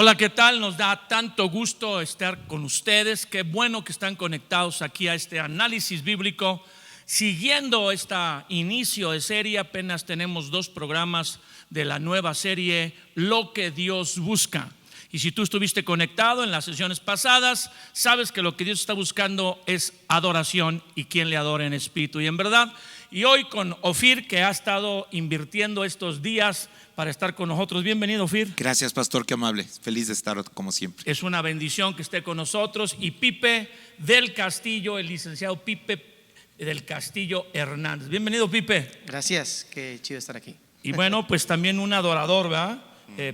Hola, ¿qué tal? Nos da tanto gusto estar con ustedes. Qué bueno que están conectados aquí a este análisis bíblico. Siguiendo este inicio de serie, apenas tenemos 2 programas de la nueva serie Lo que Dios busca. Y si tú estuviste conectado en las sesiones pasadas, sabes que lo que Dios está buscando es adoración y quien le adora en espíritu y en verdad. Y hoy con Ofir, que ha estado invirtiendo estos días para estar con nosotros. Bienvenido, Ofir. Gracias, pastor, qué amable. Feliz de estar como siempre. Es una bendición que esté con nosotros. Y Pipe del Castillo, el licenciado Pipe del Castillo Hernández. Bienvenido, Pipe. Gracias, qué chido estar aquí. Y bueno, pues también un adorador, ¿verdad?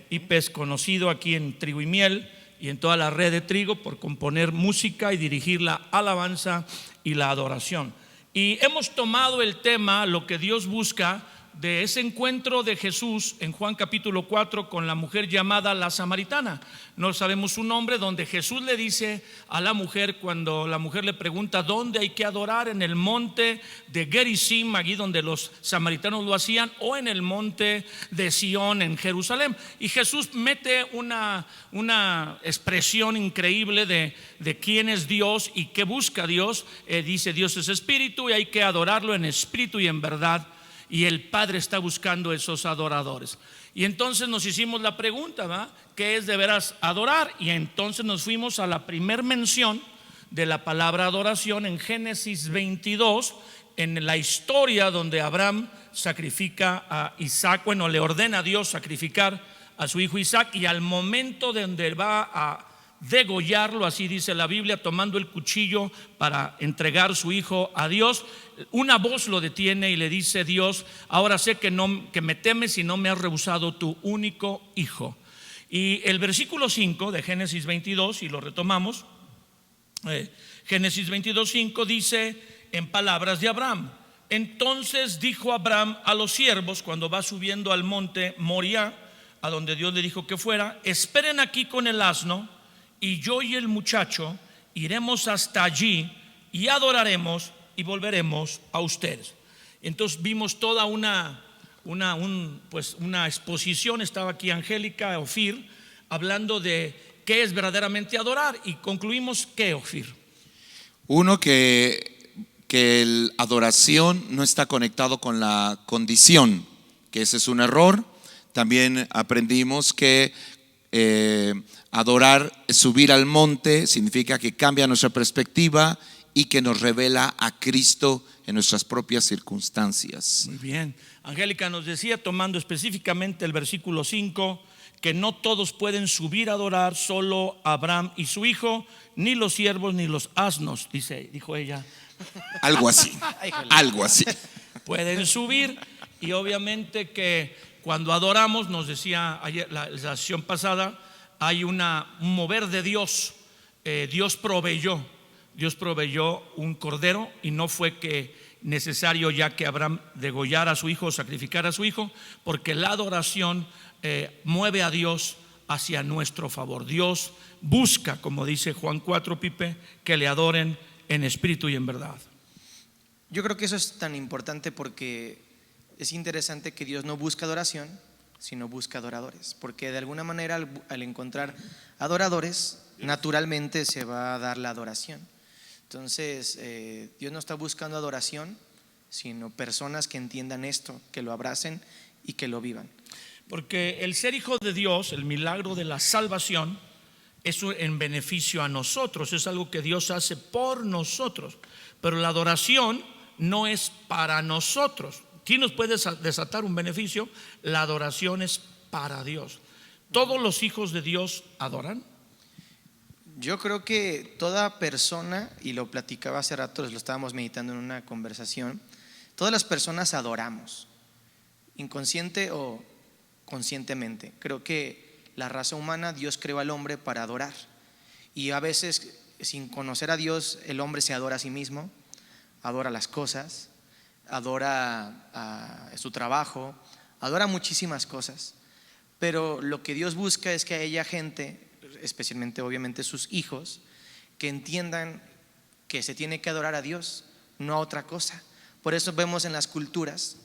Pipe es conocido aquí en Trigo y Miel y en toda la red de Trigo por componer música y dirigir la alabanza y la adoración. Y hemos tomado el tema, lo que Dios busca, de ese encuentro de Jesús en Juan capítulo 4 con la mujer llamada la samaritana. No sabemos su nombre, donde Jesús le dice a la mujer, cuando la mujer le pregunta dónde hay que adorar, en el monte de Gerizim, allí donde los samaritanos lo hacían, o en el monte de Sión en Jerusalén. Y Jesús mete una expresión increíble de quién es Dios y qué busca Dios. Dice: Dios es espíritu y hay que adorarlo en espíritu y en verdad. Y el Padre está buscando esos adoradores. Y entonces nos hicimos la pregunta, ¿verdad? ¿Qué es de veras adorar? Y entonces nos fuimos a la primer mención de la palabra adoración en Génesis 22, en la historia donde Abraham sacrifica a Isaac. Bueno, le ordena a Dios sacrificar a su hijo Isaac, y al momento donde va a degollarlo, así dice la Biblia, tomando el cuchillo para entregar su hijo a Dios, una voz lo detiene y le dice Dios: ahora sé que me temes y no me has rehusado tu único hijo. Y el versículo 5 de Génesis 22, y lo retomamos, Génesis 22:5 dice en palabras de Abraham: entonces dijo Abraham a los siervos, cuando va subiendo al monte Moriah, a donde Dios le dijo que fuera: esperen aquí con el asno, y yo y el muchacho iremos hasta allí y adoraremos y volveremos a ustedes. Entonces vimos toda una exposición. Estaba aquí Angélica, Ofir, hablando de qué es verdaderamente adorar, y concluimos que, Ofir, uno, que la adoración no está conectado con la condición, que ese es un error. También aprendimos que adorar, subir al monte, significa que cambia nuestra perspectiva y que nos revela a Cristo en nuestras propias circunstancias. Muy bien. Angélica nos decía, tomando específicamente el versículo 5, que no todos pueden subir a adorar, solo Abraham y su hijo, ni los siervos ni los asnos, dijo ella. Algo así, algo así. Pueden subir, y obviamente que cuando adoramos, nos decía ayer, la sesión pasada, hay un mover de Dios. Dios proveyó un cordero, y no fue que necesario ya que Abraham degollara a su hijo, sacrificara a su hijo, porque la adoración mueve a Dios hacia nuestro favor. Dios busca, como dice Juan 4, Pipe, que le adoren en espíritu y en verdad. Yo creo que eso es tan importante, porque es interesante que Dios no busca adoración, sino busca adoradores, porque de alguna manera al encontrar adoradores, naturalmente se va a dar la adoración. Entonces Dios no está buscando adoración, sino personas que entiendan esto, que lo abracen y que lo vivan. Porque el ser hijo de Dios, el milagro de la salvación, es en beneficio a nosotros, es algo que Dios hace por nosotros. Pero la adoración no es para nosotros. ¿Quién nos puede desatar un beneficio? La adoración es para Dios. ¿Todos los hijos de Dios adoran? Yo creo que toda persona, y lo platicaba hace rato, lo estábamos meditando en una conversación, todas las personas adoramos, inconsciente o conscientemente. Creo que la raza humana, Dios creó al hombre para adorar, y a veces, sin conocer a Dios, el hombre se adora a sí mismo, adora las cosas, adora a su trabajo, adora muchísimas cosas. Pero lo que Dios busca es que haya gente, especialmente obviamente sus hijos, que entiendan que se tiene que adorar a Dios, no a otra cosa. Por eso vemos en las culturas,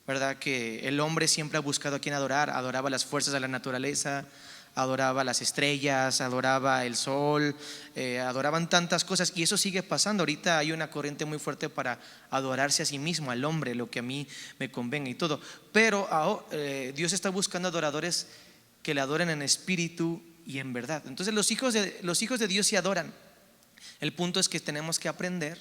¿verdad?, que el hombre siempre ha buscado a quien adorar. Adoraba las fuerzas de la naturaleza, adoraba las estrellas, adoraba el sol, adoraban tantas cosas, y eso sigue pasando. Ahorita hay una corriente muy fuerte para adorarse a sí mismo, al hombre, lo que a mí me convenga y todo. Pero Dios está buscando adoradores que le adoren en espíritu y en verdad. Entonces los hijos de Dios se adoran. El punto es que tenemos que aprender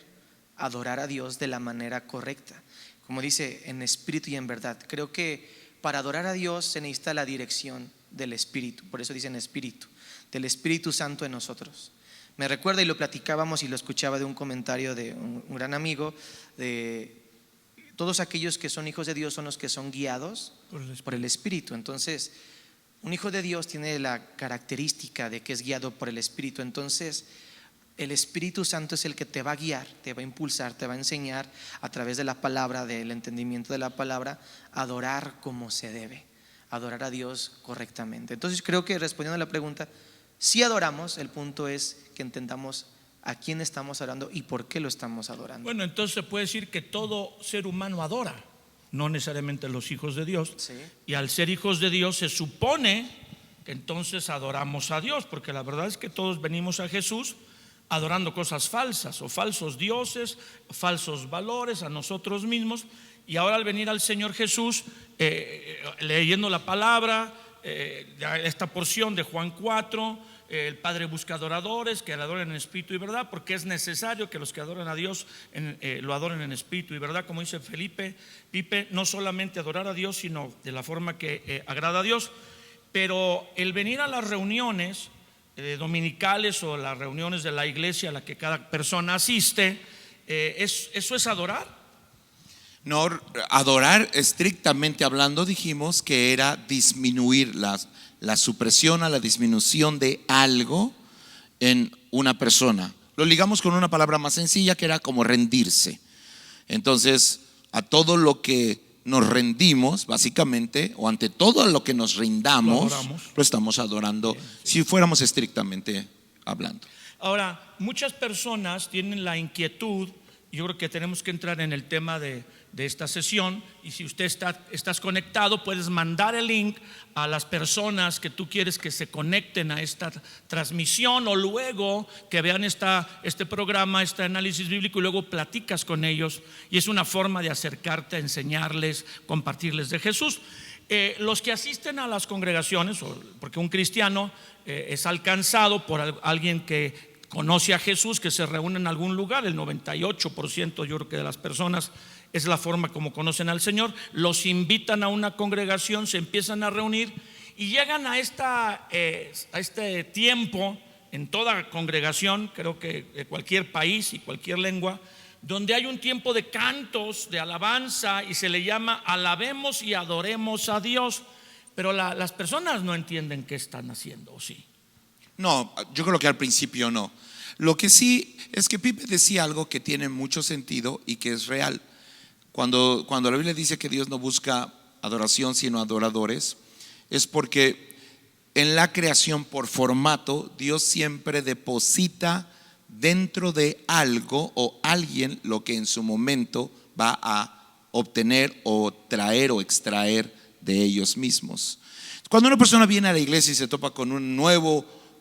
a adorar a Dios de la manera correcta, como dice, en espíritu y en verdad. Creo que para adorar a Dios se necesita la dirección del Espíritu. Por eso dicen espíritu, del Espíritu Santo en nosotros. Me recuerda, y lo platicábamos y lo escuchaba de un comentario de un gran amigo, de todos aquellos que son hijos de Dios son los que son guiados por el Espíritu. Entonces un hijo de Dios tiene la característica de que es guiado por el Espíritu. Entonces el Espíritu Santo es el que te va a guiar, te va a impulsar, te va a enseñar a través de la palabra, del entendimiento de la palabra, a adorar como se debe, adorar a Dios correctamente. Entonces creo que, respondiendo a la pregunta, si adoramos, el punto es que entendamos a quién estamos adorando y por qué lo estamos adorando. Bueno, entonces se puede decir que todo ser humano adora, no necesariamente los hijos de Dios. Sí. Y al ser hijos de Dios se supone que entonces adoramos a Dios, porque la verdad es que todos venimos a Jesús adorando cosas falsas o falsos dioses, falsos valores a nosotros mismos. Y ahora al venir al Señor Jesús, leyendo la palabra, esta porción de Juan 4, el Padre busca adoradores que le adoren en espíritu y verdad, porque es necesario que los que adoren a Dios lo adoren en espíritu y verdad, como dice Pipe, no solamente adorar a Dios, sino de la forma que agrada a Dios. Pero el venir a las reuniones dominicales o las reuniones de la iglesia a la que cada persona asiste, ¿eso es adorar? No, adorar estrictamente hablando dijimos que era disminuir la supresión a la disminución de algo en una persona. Lo ligamos con una palabra más sencilla que era como rendirse. Entonces, a todo lo que nos rendimos, básicamente, o ante todo lo que nos rindamos, lo estamos adorando. Bien, sí. Si fuéramos estrictamente hablando. Ahora, muchas personas tienen la inquietud, yo creo que tenemos que entrar en el tema de esta sesión, y si usted estás conectado, puedes mandar el link a las personas que tú quieres que se conecten a esta transmisión, o luego que vean este programa, este análisis bíblico, y luego platicas con ellos, y es una forma de acercarte a enseñarles, compartirles de Jesús. Los que asisten a las congregaciones, porque un cristiano es alcanzado por alguien que conoce a Jesús, que se reúne en algún lugar, el 98% yo creo que de las personas es la forma como conocen al Señor, los invitan a una congregación, se empiezan a reunir y llegan a este tiempo en toda congregación, creo que de cualquier país y cualquier lengua, donde hay un tiempo de cantos, de alabanza, y se le llama alabemos y adoremos a Dios. Pero las personas no entienden qué están haciendo, ¿o sí? No, yo creo que al principio no. Lo que sí es que Pipe decía algo que tiene mucho sentido y que es real. Cuando la Biblia dice que Dios no busca adoración sino adoradores, es porque en la creación por formato Dios siempre deposita dentro de algo o alguien lo que en su momento va a obtener o traer o extraer de ellos mismos. Cuando una persona viene a la iglesia y se topa con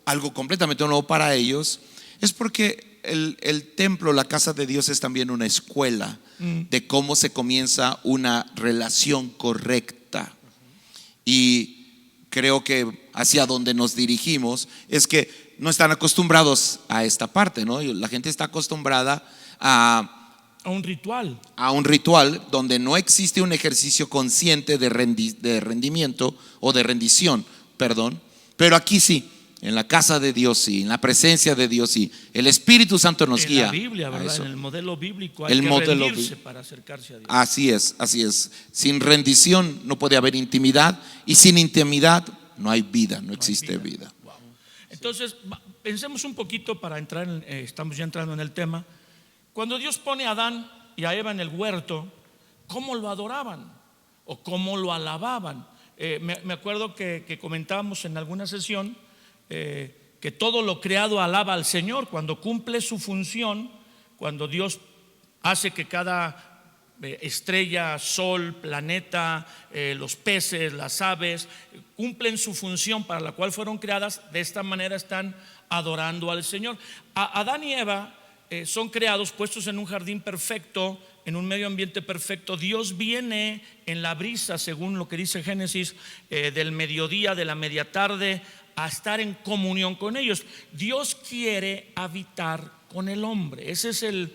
algo completamente nuevo para ellos, es porque el templo, la casa de Dios, es también una escuela de cómo se comienza una relación correcta. Y creo que hacia donde nos dirigimos es que no están acostumbrados a esta parte, ¿no? La gente está acostumbrada a un ritual. A un ritual donde no existe un ejercicio consciente de rendimiento o de rendición, perdón. Pero aquí sí, en la casa de Dios sí, en la presencia de Dios sí. El Espíritu Santo nos guía. En la Biblia, ¿verdad? En el modelo bíblico hay que rendirse para acercarse a Dios. Así es. Sin rendición no puede haber intimidad, y sin intimidad no hay vida, no existe vida. Wow. Entonces, pensemos un poquito para entrar, estamos ya entrando en el tema. Cuando Dios pone a Adán y a Eva en el huerto, ¿cómo lo adoraban? ¿O cómo lo alababan? Me acuerdo que comentábamos en alguna sesión que todo lo creado alaba al Señor cuando cumple su función, cuando Dios hace que cada estrella, sol, planeta, los peces, las aves, cumplen su función para la cual fueron creadas. De esta manera están adorando al Señor. Adán y Eva son creados, puestos en un jardín perfecto, en un medio ambiente perfecto. Dios viene en la brisa, según lo que dice Génesis, del mediodía, de la media tarde, a estar en comunión con ellos. Dios quiere habitar con el hombre. Ese es el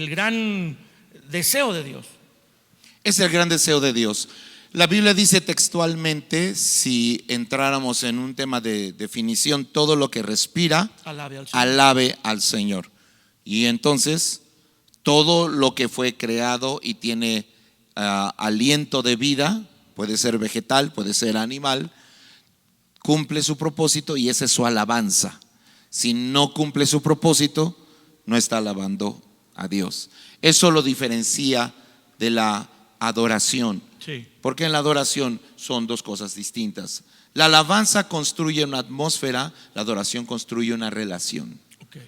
gran deseo de Dios. Es el gran deseo de Dios. La Biblia dice textualmente, si entráramos en un tema de definición, todo lo que respira, Alabe al Señor. alabe al Señor. Y entonces, todo lo que fue creado y tiene aliento de vida, puede ser vegetal, puede ser animal, cumple su propósito y esa es su alabanza. Si no cumple su propósito, no está alabando a Dios. Eso lo diferencia de la adoración. Sí. Porque en la adoración son dos cosas distintas. La alabanza construye una atmósfera, la adoración construye una relación. Okay.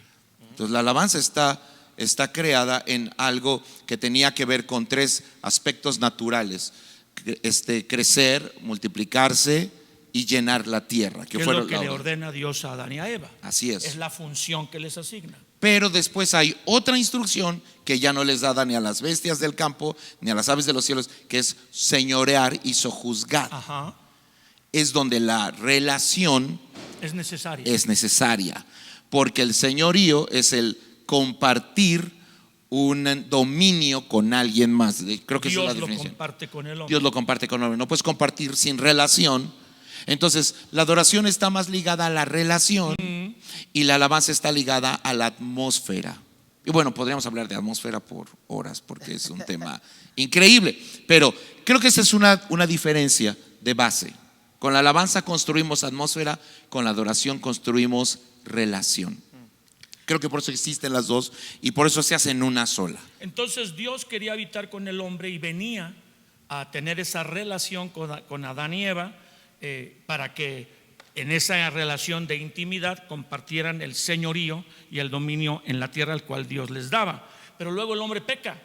Entonces la alabanza está creada en algo que tenía que ver con tres aspectos naturales: crecer, multiplicarse y llenar la tierra, que es lo que le ordena Dios a Adán y a Eva. Así es. Es la función que les asigna. Pero después hay otra instrucción que ya no les da ni a las bestias del campo ni a las aves de los cielos, que es señorear y sojuzgar. Ajá. Es donde la relación es necesaria, porque el señorío es el compartir un dominio con alguien más. Creo que Dios esa es la lo definición. comparte con el hombre. Dios lo comparte con el hombre. No puedes compartir sin relación. Entonces la adoración está más ligada a la relación y la alabanza está ligada a la atmósfera. Y bueno, podríamos hablar de atmósfera por horas porque es un tema increíble, pero creo que esa es una diferencia de base. Con la alabanza construimos atmósfera, con la adoración construimos relación. Creo que por eso existen las dos y por eso se hacen una sola. Entonces Dios quería habitar con el hombre y venía a tener esa relación con Adán y Eva, para que en esa relación de intimidad compartieran el señorío y el dominio en la tierra al cual Dios les daba. Pero luego el hombre peca,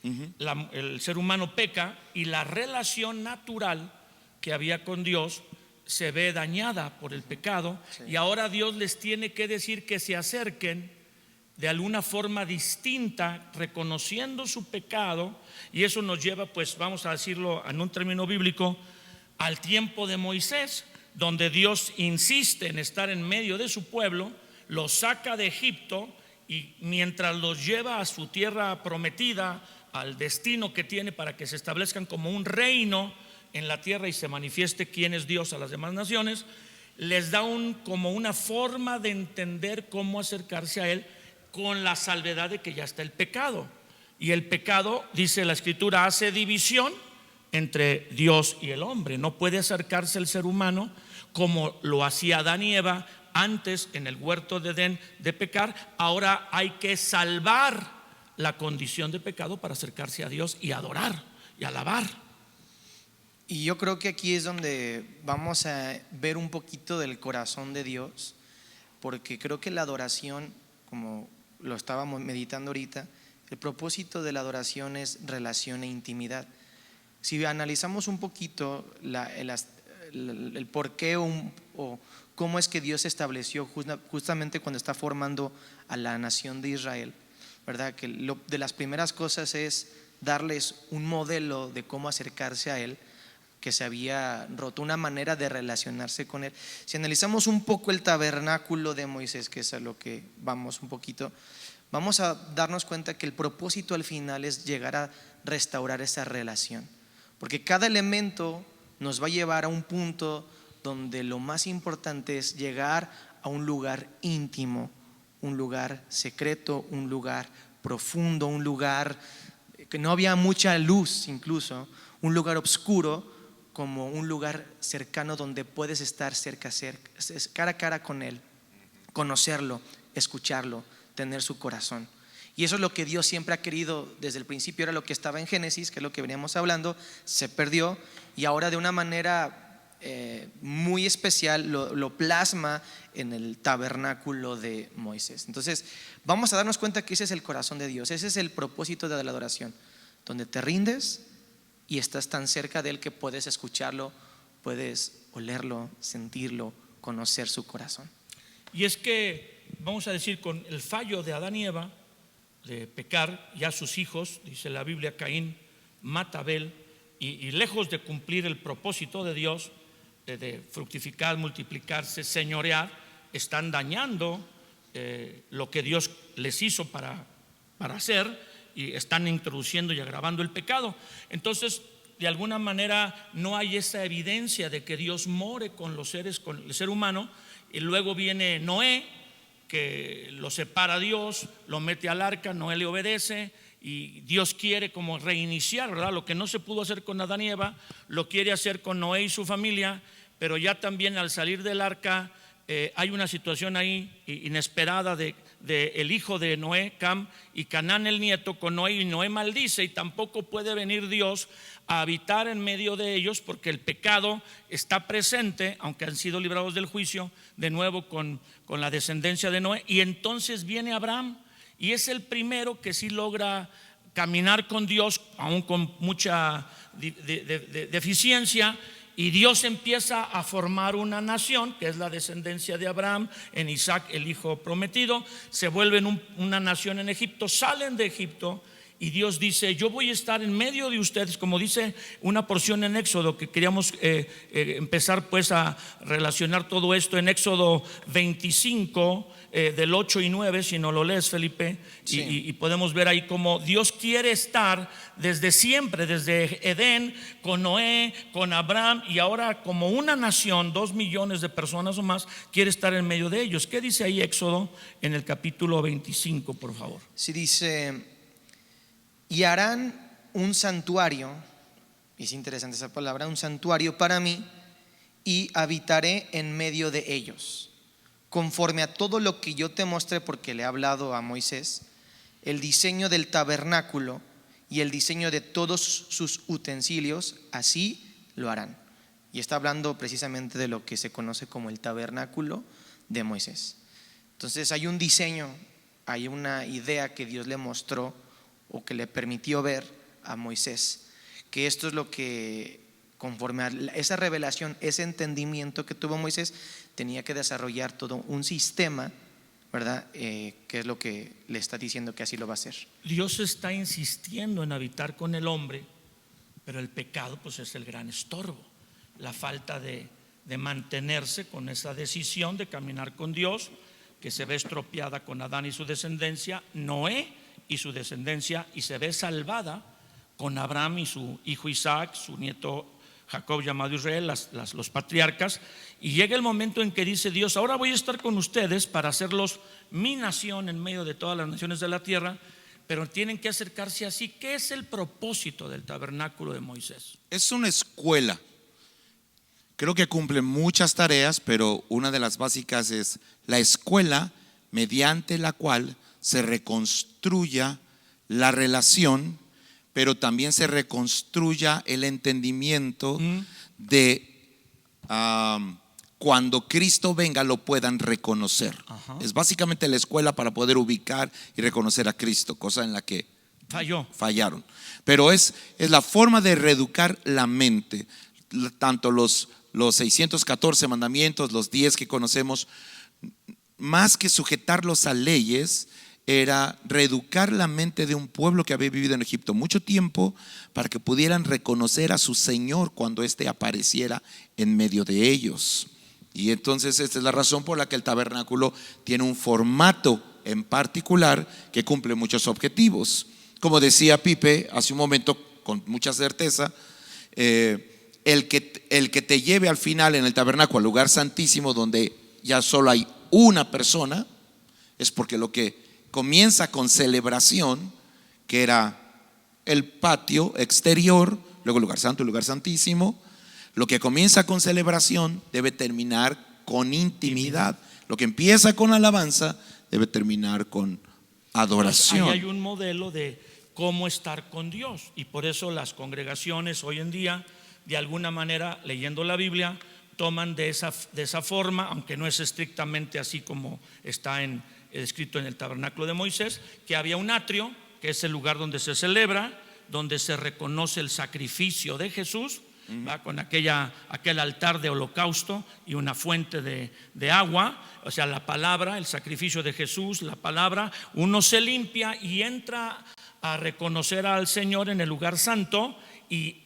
el ser humano peca y la relación natural que había con Dios se ve dañada por el pecado. Sí. Y ahora Dios les tiene que decir que se acerquen de alguna forma distinta, reconociendo su pecado. Y eso nos lleva, pues vamos a decirlo en un término bíblico, al tiempo de Moisés, donde Dios insiste en estar en medio de su pueblo, los saca de Egipto y mientras los lleva a su tierra prometida, al destino que tiene para que se establezcan como un reino en la tierra y se manifieste quién es Dios a las demás naciones, les da como una forma de entender cómo acercarse a Él, con la salvedad de que ya está el pecado. Y el pecado, dice la Escritura, hace división entre Dios y el hombre. No puede acercarse el ser humano como lo hacía Adán y Eva antes en el huerto de Edén de pecar. Ahora hay que salvar la condición de pecado para acercarse a Dios y adorar y alabar. Y yo creo que aquí es donde vamos a ver un poquito del corazón de Dios, porque creo que la adoración, como lo estábamos meditando ahorita, el propósito de la adoración es relación e intimidad. Si analizamos un poquito el por qué o cómo es que Dios estableció justamente cuando está formando a la nación de Israel, ¿verdad? Que de las primeras cosas es darles un modelo de cómo acercarse a Él, que se había roto, una manera de relacionarse con Él. Si analizamos un poco el tabernáculo de Moisés, que es a lo que vamos un poquito, vamos a darnos cuenta que el propósito al final es llegar a restaurar esa relación. Porque cada elemento nos va a llevar a un punto donde lo más importante es llegar a un lugar íntimo, un lugar secreto, un lugar profundo, un lugar que no había mucha luz, incluso un lugar oscuro, como un lugar cercano donde puedes estar cara a cara con Él, conocerlo, escucharlo, tener su corazón. Y eso es lo que Dios siempre ha querido desde el principio. Era lo que estaba en Génesis, que es lo que veníamos hablando, se perdió y ahora de una manera muy especial lo plasma en el tabernáculo de Moisés. Entonces vamos a darnos cuenta que ese es el corazón de Dios, ese es el propósito de la adoración. donde te rindes y estás tan cerca de Él que puedes escucharlo, puedes olerlo, sentirlo, conocer su corazón. Y es que, vamos a decir, con el fallo de Adán y Eva, de pecar, ya sus hijos, dice la Biblia, Caín mata a Abel, y lejos de cumplir el propósito de Dios, de fructificar, multiplicarse, señorear, están dañando lo que Dios les hizo para hacer, y están introduciendo y agravando el pecado. Entonces, de alguna manera no hay esa evidencia de que Dios more con los seres, con el ser humano. Y luego viene Noé, que lo separa Dios, lo mete al arca, Noé le obedece, y Dios quiere como reiniciar, ¿verdad? Lo que no se pudo hacer con Adán y Eva, lo quiere hacer con Noé y su familia. Pero ya también al salir del arca hay una situación ahí inesperada de el hijo de Noé, Cam, y Canaán el nieto con Noé, y Noé maldice, y tampoco puede venir Dios a habitar en medio de ellos, porque el pecado está presente, aunque han sido librados del juicio, de nuevo con la descendencia de Noé. Y entonces viene Abraham, y es el primero que sí logra caminar con Dios, aún con mucha deficiencia. Y Dios empieza a formar una nación, que es la descendencia de Abraham, en Isaac, el hijo prometido. Se vuelven una nación en Egipto, salen de Egipto, y Dios dice: yo voy a estar en medio de ustedes, como dice una porción en Éxodo, que queríamos empezar pues a relacionar todo esto en Éxodo 25, del 8 y 9, si no lo lees, Felipe. Sí. Y podemos ver ahí cómo Dios quiere estar desde siempre, desde Edén, con Noé, con Abraham, y ahora como una nación, 2 millones de personas o más, quiere estar en medio de ellos. ¿Qué dice ahí Éxodo en el capítulo 25, por favor? Sí, dice: y harán un santuario, y es interesante esa palabra, un santuario para mí, y habitaré en medio de ellos, conforme a todo lo que yo te mostré, porque le he hablado a Moisés, el diseño del tabernáculo y el diseño de todos sus utensilios, así lo harán. Y está hablando precisamente de lo que se conoce como el tabernáculo de Moisés. Entonces hay un diseño, hay una idea que Dios le mostró o que le permitió ver a Moisés, que esto es lo que, conforme a esa revelación, ese entendimiento que tuvo Moisés, tenía que desarrollar todo un sistema, ¿verdad? Que es lo que le está diciendo que así lo va a hacer. Dios está insistiendo en habitar con el hombre, pero el pecado pues es el gran estorbo, la falta de mantenerse con esa decisión de caminar con Dios, que se ve estropeada con Adán y su descendencia, Noé y su descendencia, y se ve salvada con Abraham y su hijo Isaac, su nieto Jacob llamado Israel, los patriarcas. Y llega el momento en que dice Dios: ahora voy a estar con ustedes para hacerlos mi nación en medio de todas las naciones de la tierra, pero tienen que acercarse así. ¿Qué es el propósito del tabernáculo de Moisés? Es una escuela. Creo que cumple muchas tareas, pero una de las básicas es la escuela mediante la cual se reconstruya la relación, pero también se reconstruya el entendimiento de cuando Cristo venga lo puedan reconocer. Ajá. Es básicamente la escuela para poder ubicar y reconocer a Cristo, cosa en la que fallaron. Pero es la forma de reeducar la mente. Tanto los 614 mandamientos, los 10 que conocemos, más que sujetarlos a leyes, era reeducar la mente de un pueblo que había vivido en Egipto mucho tiempo, para que pudieran reconocer a su Señor cuando éste apareciera en medio de ellos. Y entonces esta es la razón por la que el tabernáculo tiene un formato en particular que cumple muchos objetivos. Como decía Pipe hace un momento con mucha certeza, el que te lleve al final en el tabernáculo al lugar santísimo, donde ya solo hay una persona, es porque lo que comienza con celebración, que era el patio exterior, luego el lugar santo, el lugar santísimo, lo que comienza con celebración debe terminar con intimidad. Lo que empieza con alabanza debe terminar con adoración. Ahí hay un modelo de cómo estar con Dios, y por eso las congregaciones hoy en día, de alguna manera, leyendo la Biblia, toman de esa forma, aunque no es estrictamente así como está escrito en el tabernáculo de Moisés, que había un atrio, que es el lugar donde se celebra, donde se reconoce el sacrificio de Jesús, ¿va? Con aquel altar de holocausto y una fuente de agua, o sea, la palabra, el sacrificio de Jesús, la palabra. Uno se limpia y entra a reconocer al Señor en el lugar santo, y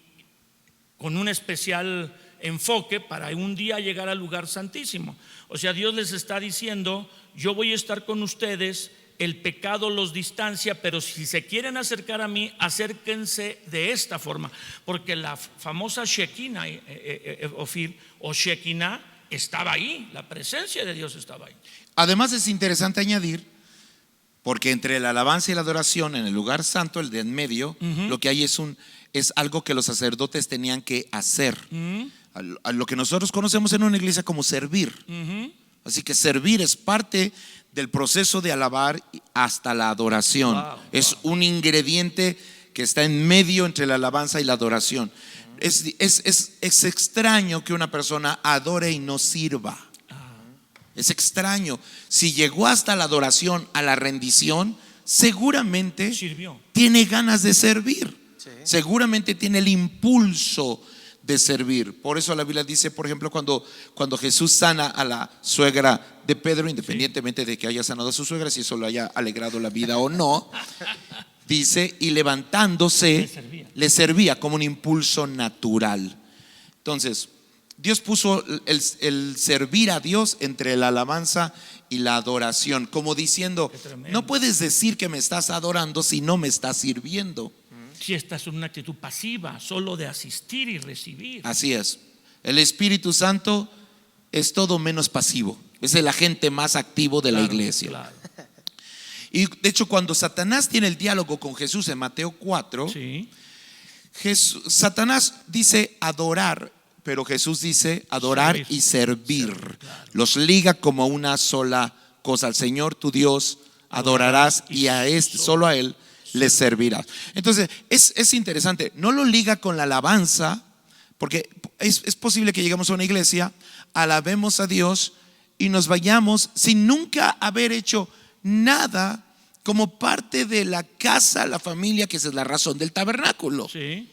con un especial enfoque para un día llegar al lugar santísimo. O sea, Dios les está diciendo: yo voy a estar con ustedes, el pecado los distancia, pero si se quieren acercar a mí, acérquense de esta forma, porque la famosa Shekinah, Ofir, o Shekinah, estaba ahí, la presencia de Dios estaba ahí. Además es interesante añadir, porque entre la alabanza y la adoración en el lugar santo, el de en medio, lo que hay es algo que los sacerdotes tenían que hacer, a lo que nosotros conocemos en una iglesia como servir. Así que servir es parte del proceso de alabar hasta la adoración. Es un ingrediente que está en medio entre la alabanza y la adoración. Es extraño que una persona adore y no sirva. Es extraño. Si llegó hasta la adoración, a la rendición, seguramente Sirvió. tiene ganas de servir. Sí. Seguramente tiene el impulso de servir. Por eso la Biblia dice, por ejemplo, cuando Jesús sana a la suegra de Pedro, independientemente de que haya sanado a su suegra, si eso le haya alegrado la vida o no, dice: y levantándose le servía como un impulso natural. Entonces, Dios puso el servir a Dios entre la alabanza y la adoración, como diciendo: no puedes decir que me estás adorando si no me estás sirviendo. Si estás en una actitud pasiva, solo de asistir y recibir. Así es. El Espíritu Santo es todo menos pasivo. Es el agente más activo de la iglesia. Claro. Y de hecho, cuando Satanás tiene el diálogo con Jesús en Mateo 4, Sí. Satanás dice adorar, pero Jesús dice adorar Servir. y servir. Claro. Los liga como una sola cosa. Al Señor tu Dios adorarás, y a solo a Él le servirás. Entonces es interesante. No lo liga con la alabanza, porque es posible que lleguemos a una iglesia, alabemos a Dios y nos vayamos sin nunca haber hecho nada como parte de la casa, la familia, que esa es la razón del tabernáculo. Sí.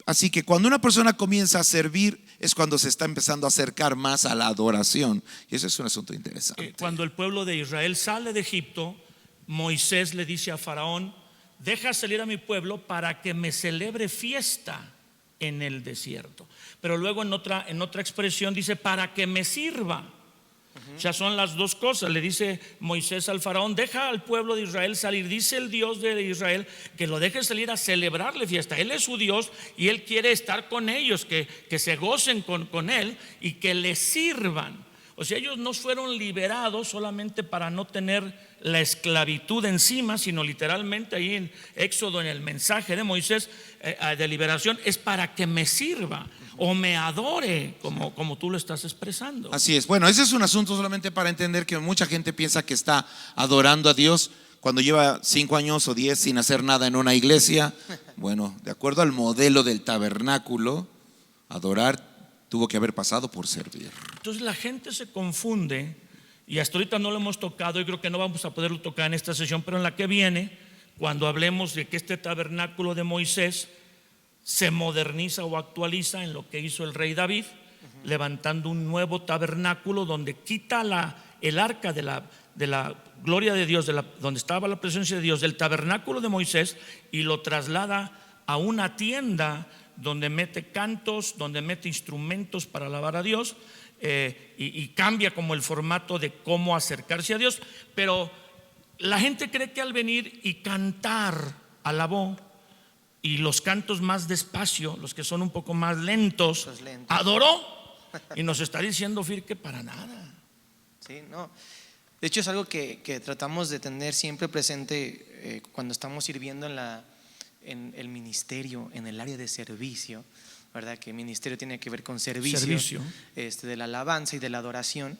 Así que cuando una persona comienza a servir, es cuando se está empezando a acercar más a la adoración. Y eso es un asunto interesante. Cuando el pueblo de Israel sale de Egipto, Moisés le dice a Faraón: deja salir a mi pueblo para que me celebre fiesta en el desierto. Pero luego en otra expresión dice: para que me sirva. O sea, son las dos cosas. Le dice Moisés al Faraón: deja al pueblo de Israel salir. Dice el Dios de Israel que lo deje salir a celebrarle fiesta. Él es su Dios y Él quiere estar con ellos, que se gocen con Él y que le sirvan. O sea, ellos no fueron liberados solamente para no tener la esclavitud encima, sino literalmente ahí en Éxodo, en el mensaje de Moisés de liberación, es para que me sirva o me adore, como tú lo estás expresando. Así es. Bueno, ese es un asunto solamente para entender que mucha gente piensa que está adorando a Dios cuando lleva 5 años o 10 sin hacer nada en una iglesia. Bueno, de acuerdo al modelo del tabernáculo, adorar tuvo que haber pasado por servir. Entonces la gente se confunde, y hasta ahorita no lo hemos tocado, y creo que no vamos a poderlo tocar en esta sesión, pero en la que viene, cuando hablemos de que este tabernáculo de Moisés se moderniza o actualiza en lo que hizo el rey David, levantando un nuevo tabernáculo donde quita el arca de la gloria de Dios, donde estaba la presencia de Dios, del tabernáculo de Moisés, y lo traslada a una tienda donde mete cantos, donde mete instrumentos para alabar a Dios, y cambia como el formato de cómo acercarse a Dios. Pero la gente cree que al venir y cantar alabó, y los cantos más despacio, los que son un poco más lentos, adoró, y nos está diciendo Fir que para nada. Sí, no. De hecho, es algo que tratamos de tener siempre presente cuando estamos sirviendo en el ministerio, en el área de servicio, ¿verdad? Que ministerio tiene que ver con servicio. De la alabanza y de la adoración,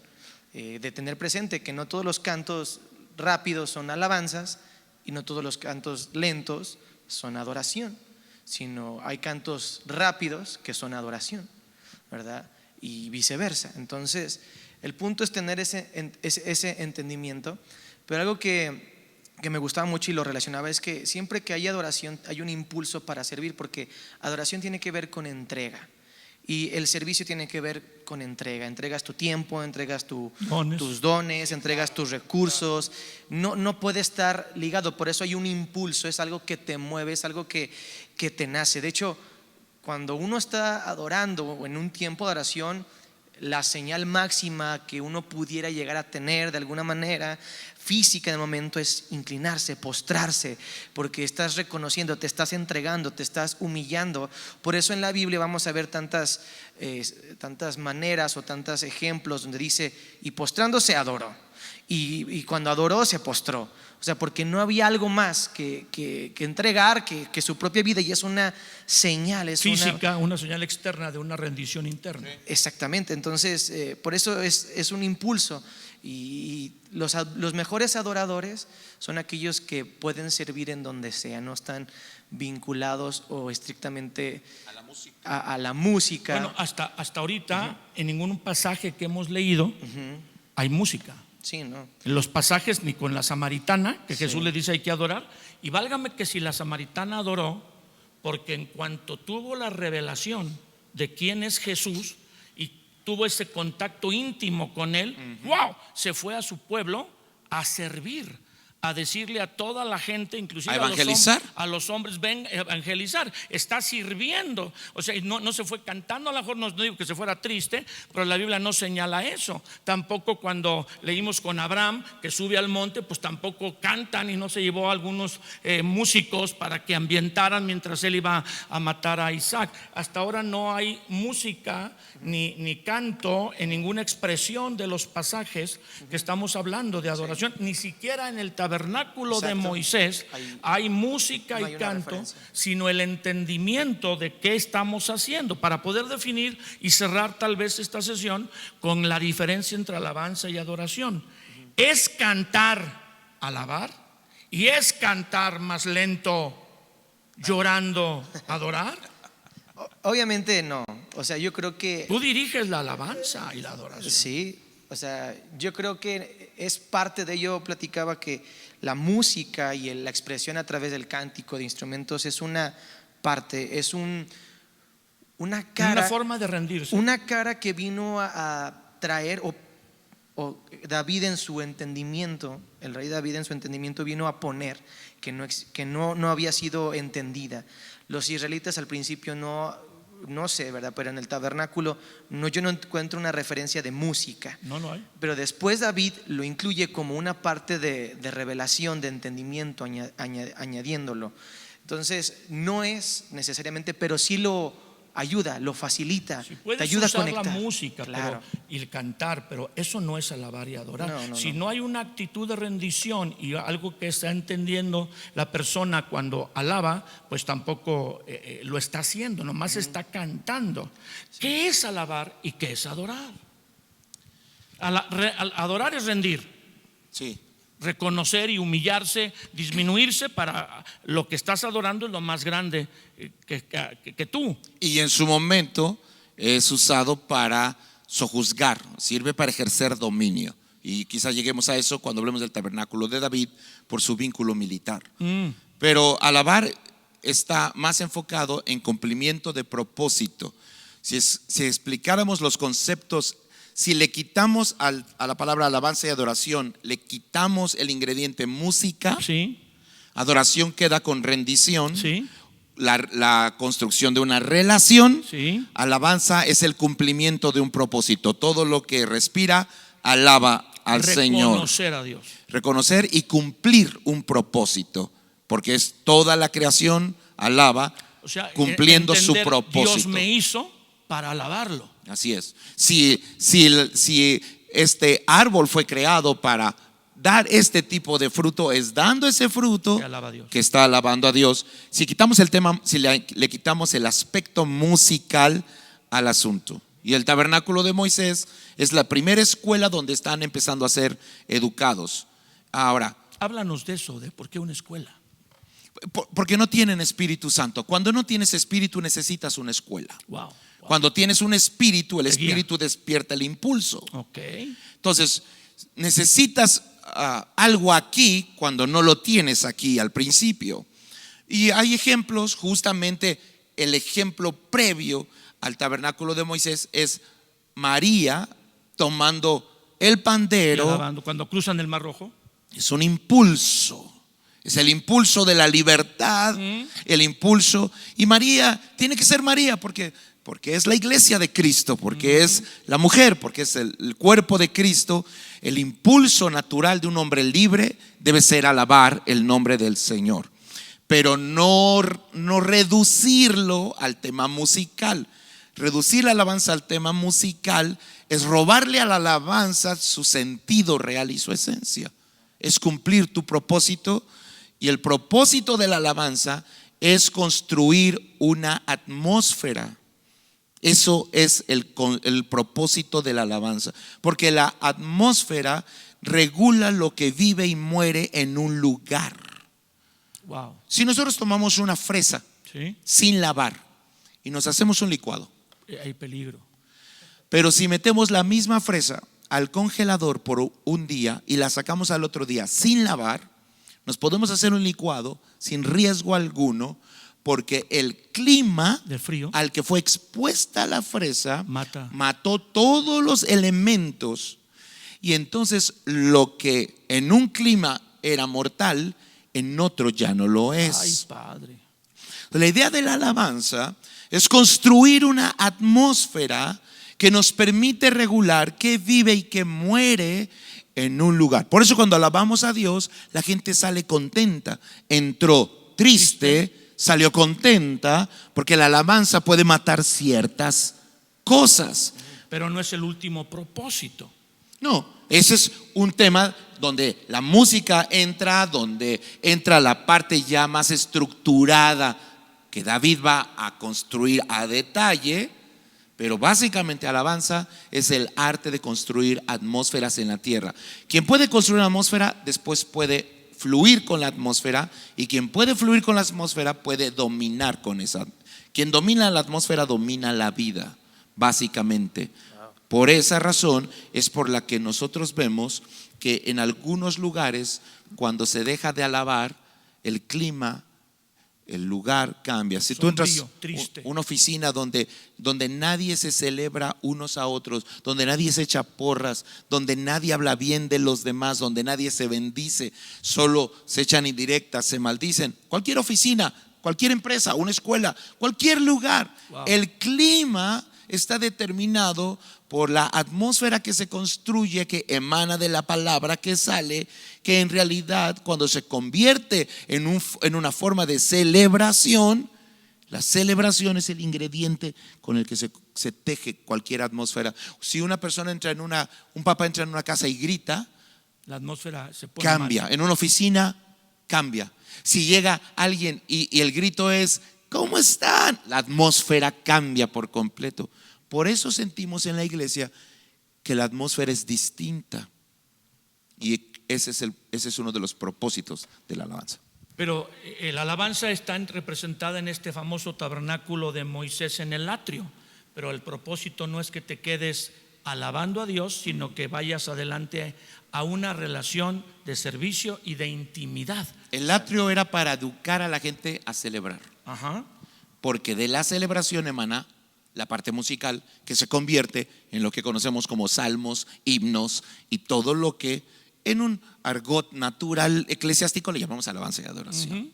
de tener presente que no todos los cantos rápidos son alabanzas y no todos los cantos lentos son adoración, sino hay cantos rápidos que son adoración, ¿verdad? Y viceversa. Entonces, el punto es tener ese entendimiento. Pero algo que que me gustaba mucho y lo relacionaba es que siempre que hay adoración hay un impulso para servir, porque adoración tiene que ver con entrega y el servicio tiene que ver con entrega. Entregas tu tiempo, entregas tus dones, entregas tus recursos. No puede estar ligado, por eso hay un impulso, es algo que te mueve, es algo que te nace. De hecho, cuando uno está adorando o en un tiempo de oración, la señal máxima que uno pudiera llegar a tener de alguna manera física en el momento es inclinarse, postrarse, porque estás reconociendo, te estás entregando, te estás humillando. Por eso en la Biblia vamos a ver tantas maneras o tantos ejemplos donde dice: y postrándose adoró, y cuando adoró se postró. O sea, porque no había algo más que entregar que su propia vida, y es una señal, es física, una señal externa de una rendición interna. Exactamente, entonces por eso es un impulso. Y los mejores adoradores son aquellos que pueden servir en donde sea, no están vinculados o estrictamente a la música. Bueno, hasta ahorita en ningún pasaje que hemos leído hay música. Sí, no. En los pasajes, ni con la samaritana, que Sí. Jesús le dice hay que adorar. Y válgame que si la samaritana adoró, porque en cuanto tuvo la revelación de quién es Jesús y tuvo ese contacto íntimo con él, ¡wow!, se fue a su pueblo a servir, a decirle a toda la gente, inclusive ¿A evangelizar? a los hombres, ven a evangelizar. Está sirviendo. O sea, no se fue cantando. A lo mejor no digo que se fuera triste, pero la Biblia no señala eso. Tampoco cuando leímos con Abraham que sube al monte, pues tampoco cantan, y no se llevó a algunos músicos para que ambientaran mientras él iba a matar a Isaac. Hasta ahora no hay música ni canto en ninguna expresión de los pasajes que estamos hablando de adoración. Ni siquiera en el tabernáculo de Exacto. Moisés hay música no hay y una canto, referencia. sino el entendimiento de qué estamos haciendo, para poder definir y cerrar tal vez esta sesión con la diferencia entre alabanza y adoración. ¿Es cantar alabar? ¿Y es cantar más lento, llorando, adorar? Obviamente no. O sea, yo creo que Tú diriges la alabanza y la adoración. sí, o sea, yo creo que es parte de ello. Platicaba que la música y la expresión a través del cántico de instrumentos es una parte, es una cara, Una forma de rendirse. una cara que vino a traer, o David en su entendimiento, el rey David en su entendimiento vino a poner que no había sido entendida. Los israelitas al principio no sé, ¿verdad? Pero en el tabernáculo yo no encuentro una referencia de música. No hay. Pero después David lo incluye como una parte de revelación, de entendimiento, añadiéndolo. Entonces no es necesariamente, pero sí lo ayuda, lo facilita, Si te puedes ayuda a usar conectar. la música, Claro. y el cantar, pero eso no es alabar y adorar. No, Si no. no hay una actitud de rendición y algo que está entendiendo la persona cuando alaba, pues tampoco lo está haciendo, nomás está cantando. ¿Qué es alabar y qué es adorar? Adorar es rendir, Sí. reconocer y humillarse, disminuirse para lo que estás adorando es lo más grande que tú. Y en su momento es usado para sojuzgar, sirve para ejercer dominio. Y quizás lleguemos a eso cuando hablemos del tabernáculo de David por su vínculo militar. Pero alabar está más enfocado en cumplimiento de propósito. Si explicáramos los conceptos, si le quitamos a la palabra alabanza y adoración, le quitamos el ingrediente música, Sí, adoración queda con rendición, sí, la construcción de una relación. sí. Alabanza es el cumplimiento de un propósito. Todo lo que respira alaba al Señor. Reconocer a Dios. Reconocer y cumplir un propósito, porque es toda la creación alaba, O sea, cumpliendo su entender, propósito. Dios me hizo para alabarlo. Así es. Si este árbol fue creado para dar este tipo de fruto, es dando ese fruto Que alaba a Dios. que está alabando a Dios. Si quitamos el tema, si le quitamos el aspecto musical al asunto. Y el tabernáculo de Moisés es la primera escuela donde están empezando a ser educados. Ahora, Háblanos de eso, de por qué una escuela. porque no tienen Espíritu Santo. Cuando no tienes Espíritu necesitas una escuela. Wow. Cuando tienes un espíritu, el Te guía. espíritu despierta el impulso. Ok. Entonces, necesitas algo aquí cuando no lo tienes aquí al principio. Y hay ejemplos, justamente el ejemplo previo al tabernáculo de Moisés es María tomando el Y pandero. alabando. Cuando cruzan el Mar Rojo. Es un impulso. Es el impulso de la libertad, el impulso. Y María tiene que ser María porque es la iglesia de Cristo, porque es la mujer, porque es el cuerpo de Cristo. El impulso natural de un hombre libre debe ser alabar el nombre del Señor, pero no reducirlo al tema musical. Reducir la alabanza al tema musical es robarle a la alabanza su sentido real y su esencia. Es cumplir tu propósito, y el propósito de la alabanza es construir una atmósfera. Eso es el propósito de la alabanza, porque la atmósfera regula lo que vive y muere en un lugar. Wow. Si nosotros tomamos una fresa Sí. sin lavar y nos hacemos un licuado, Hay peligro. pero si metemos la misma fresa al congelador por un día y la sacamos al otro día sin lavar, nos podemos hacer un licuado sin riesgo alguno, porque el clima Del frío. al que fue expuesta la fresa Mató todos los elementos, y entonces lo que en un clima era mortal, en otro ya no lo Ay, es. Padre. La idea de la alabanza es construir una atmósfera que nos permite regular qué vive y qué muere en un lugar. Por eso cuando alabamos a Dios, la gente sale contenta. Entró triste, salió contenta, porque la alabanza puede matar ciertas cosas. Pero no es el último propósito. No, ese es un tema donde la música entra, donde entra la parte ya más estructurada que David va a construir a detalle. Pero básicamente alabanza es el arte de construir atmósferas en la tierra. Quien puede construir una atmósfera, después puede fluir con la atmósfera, y quien puede fluir con la atmósfera puede dominar con esa. Quien domina la atmósfera domina la vida, básicamente. Por esa razón es por la que nosotros vemos que en algunos lugares, cuando se deja de alabar, el clima, el lugar cambia. Si tú entras Sombrío, triste. una oficina donde nadie se celebra unos a otros, donde nadie se echa porras, donde nadie habla bien de los demás, donde nadie se bendice, solo se echan indirectas, se maldicen. Cualquier oficina, cualquier empresa, una escuela, cualquier lugar, Wow. el clima está determinado por la atmósfera que se construye, que emana de la palabra que sale, que en realidad cuando se convierte en una forma de celebración, la celebración es el ingrediente con el que se teje cualquier atmósfera. Si una persona un papá entra en una casa y grita, La atmósfera se pone cambia. mal. En una oficina, cambia. Si llega alguien y el grito es ¿cómo están?, la atmósfera cambia por completo. Por eso sentimos en la iglesia que la atmósfera es distinta, y ese es uno de los propósitos de la alabanza. Pero la alabanza está representada en este famoso tabernáculo de Moisés en el atrio. Pero el propósito no es que te quedes alabando a Dios, sino que vayas adelante a una relación de servicio y de intimidad. El atrio era para educar a la gente a celebrar, Ajá. porque de la celebración emana la parte musical, que se convierte en lo que conocemos como salmos, himnos y todo lo que en un argot natural eclesiástico le llamamos alabanza y adoración.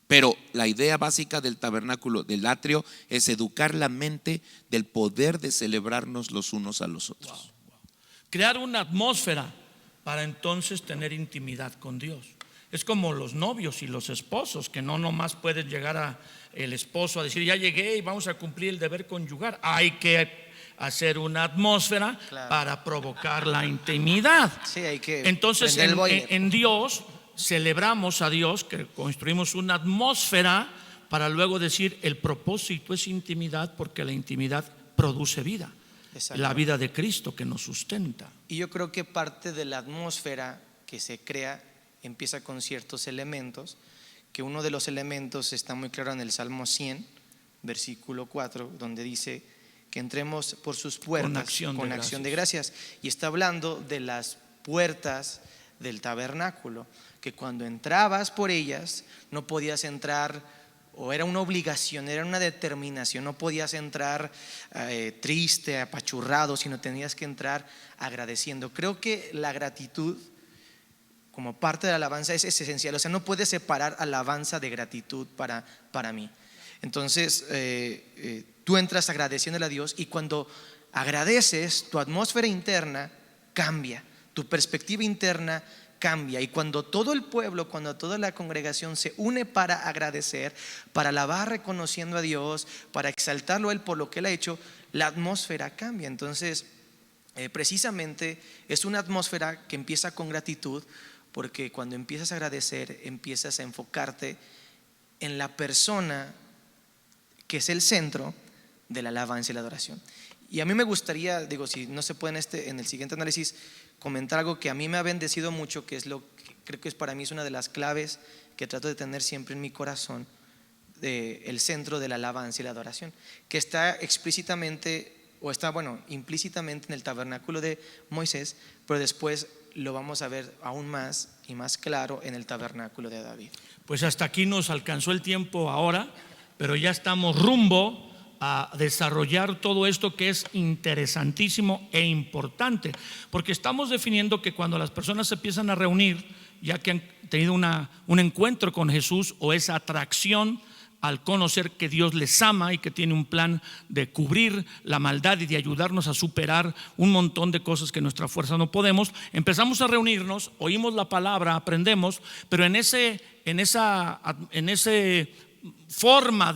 Pero la idea básica del tabernáculo, del atrio, es educar la mente del poder de celebrarnos los unos a los otros. Crear una atmósfera para entonces tener intimidad con Dios. Es como los novios y los esposos, que no nomás pueden llegar el esposo a decir ya llegué y vamos a cumplir el deber conyugal. Hay que hacer una atmósfera, claro, para provocar la intimidad. Sí, hay que Entonces prender el boiler. en Dios celebramos a Dios, que construimos una atmósfera para luego decir el propósito es intimidad, porque la intimidad produce vida. Exacto. La vida de Cristo que nos sustenta. Y yo creo que parte de la atmósfera que se crea empieza con ciertos elementos, que uno de los elementos está muy claro en el Salmo 100, versículo 4, donde dice que entremos por sus puertas con acción de gracias. Y está hablando de las puertas del tabernáculo, que cuando entrabas por ellas no podías entrar, o era una obligación, era una determinación, no podías entrar triste, apachurrado, sino tenías que entrar agradeciendo. Creo que la gratitud como parte de la alabanza es esencial, o sea, no puedes separar alabanza de gratitud para mí. Entonces tú entras agradeciéndole a Dios, y cuando agradeces, tu atmósfera interna cambia, tu perspectiva interna cambia, y cuando todo el pueblo, cuando toda la congregación se une para agradecer, para alabar reconociendo a Dios, para exaltarlo a Él por lo que Él ha hecho, la atmósfera cambia. Entonces precisamente es una atmósfera que empieza con gratitud, porque cuando empiezas a agradecer, empiezas a enfocarte en la persona que es el centro de la alabanza y la adoración. Y a mí me gustaría, digo, si no se puede en el siguiente análisis, comentar algo que a mí me ha bendecido mucho, que es lo que creo que para mí es una de las claves que trato de tener siempre en mi corazón, el centro de la alabanza y la adoración, que está explícitamente, o está, bueno, implícitamente en el tabernáculo de Moisés, pero después lo vamos a ver aún más y más claro en el tabernáculo de David. Pues hasta aquí nos alcanzó el tiempo ahora, pero ya estamos rumbo a desarrollar todo esto que es interesantísimo e importante, porque estamos definiendo que cuando las personas se empiezan a reunir, ya que han tenido un encuentro con Jesús, o esa atracción al conocer que Dios les ama y que tiene un plan de cubrir la maldad y de ayudarnos a superar un montón de cosas que nuestra fuerza no podemos, empezamos a reunirnos, oímos la palabra, aprendemos, pero en esa forma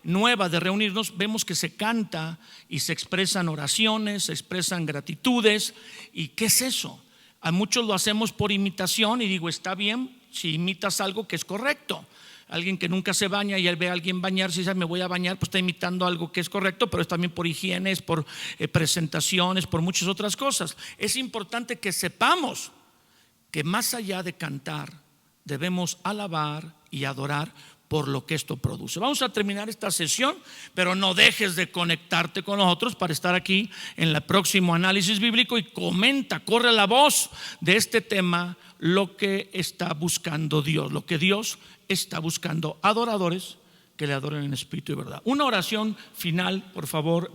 nueva de reunirnos, vemos que se canta y se expresan oraciones, se expresan gratitudes. ¿Y qué es eso? A muchos lo hacemos por imitación, y digo, está bien si imitas algo que es correcto. Alguien que nunca se baña y él ve a alguien bañarse y dice, me voy a bañar, pues está imitando algo que es correcto, pero es también por higiene, es por presentaciones, por muchas otras cosas. Es importante que sepamos que más allá de cantar, debemos alabar y adorar por lo que esto produce. Vamos a terminar esta sesión, pero no dejes de conectarte con nosotros para estar aquí en el próximo análisis bíblico, y comenta, corre la voz de este tema, lo que está buscando Dios, lo que Dios está buscando: adoradores que le adoren en espíritu y verdad. Una oración final, por favor,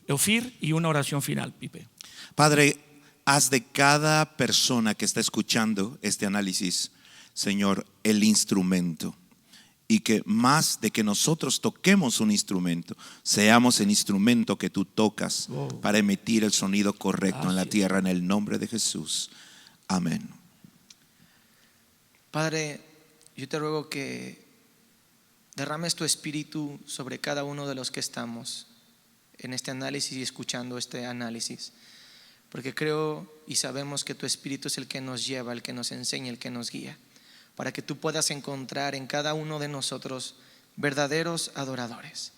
Ofir, y una oración final, Pipe. Padre, haz de cada persona que está escuchando este análisis, Señor, el instrumento, y que más de que nosotros toquemos un instrumento, seamos el instrumento que tú tocas para emitir el sonido correcto en la tierra, en el nombre de Jesús. Amén. Padre, yo te ruego que derrames tu espíritu sobre cada uno de los que estamos en este análisis y escuchando este análisis, porque creo y sabemos que tu espíritu es el que nos lleva, el que nos enseña, el que nos guía, para que tú puedas encontrar en cada uno de nosotros verdaderos adoradores,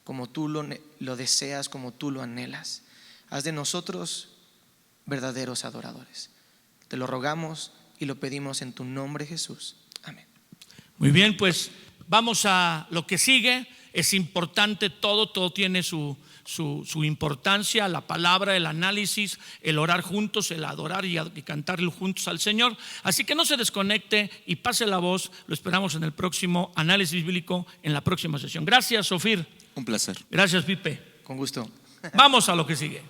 como tú lo deseas, como tú lo anhelas. Haz de nosotros verdaderos adoradores. Te lo rogamos y lo pedimos en tu nombre, Jesús. Amén. Muy bien, pues vamos a lo que sigue. Es importante todo tiene su importancia: la palabra, el análisis, el orar juntos, el adorar y cantar juntos al Señor. Así que no se desconecte y pase la voz. Lo esperamos en el próximo análisis bíblico, en la próxima sesión. Gracias, Ofir. Un placer. Gracias, Pipe. Con gusto. Vamos a lo que sigue.